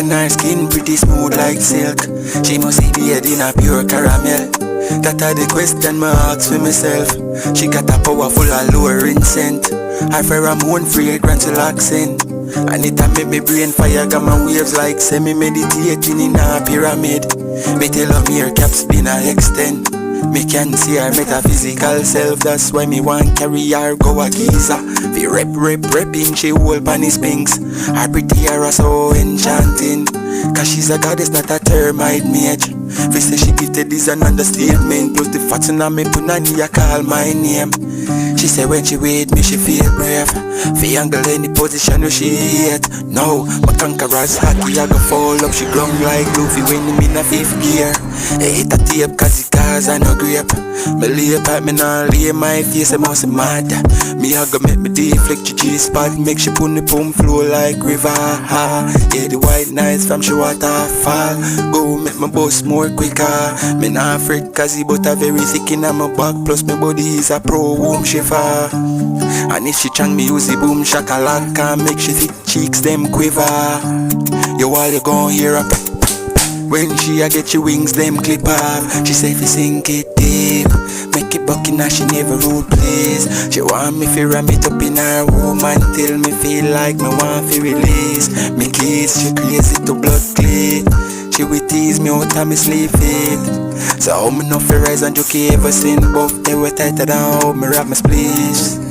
And her skin pretty smooth like silk. She must be bathed in a pure caramel. That are the question me ask for myself. She got a powerful alluring scent. Her pheromone fragrance relaxing. And it a make me brain fire, got my waves like semi-meditating in a pyramid. Me tell her me her cap spin a extend. Me can see her metaphysical self, that's why me want carry her go a Giza. Fi repping, she hold pan his pinks. Her pretty hair so enchanting. Cause she's a goddess, not a termite mage. Fi say she gifted is an understatement. Plus the fat on me punani a call my name. She say when she with me she feel brave. Fi angle any position where she hate. No, my conqueror's hockey I go fall up. She glum like Luffy when him in a 5th gear. I hit a tape cause it cause I no grape. Me lay back, me nah lay my face, I must mad. Me a go make me deflect your G-spot. Make she put the boom flow like river. Yeah, the white nights from she waterfall. Go make my boss more quicker. Me nah afraid cause he but a very thick in my back. Plus my body is a pro womb shiver. And if she chang me use the boom shakalaka. Make she thick cheeks them quiver. Yo, all you gon' hear up. When she a get your wings, them clip off. She say if you sink it deep, make it bucking now she never rule please. She want me fi ram it up in her room until me feel like me want fi release. Me kids, she crazy to blood clean. She will tease me out of me sleep it. So how me no fi rise and joke ever sin. Both they were tighter than how me wrap my splish.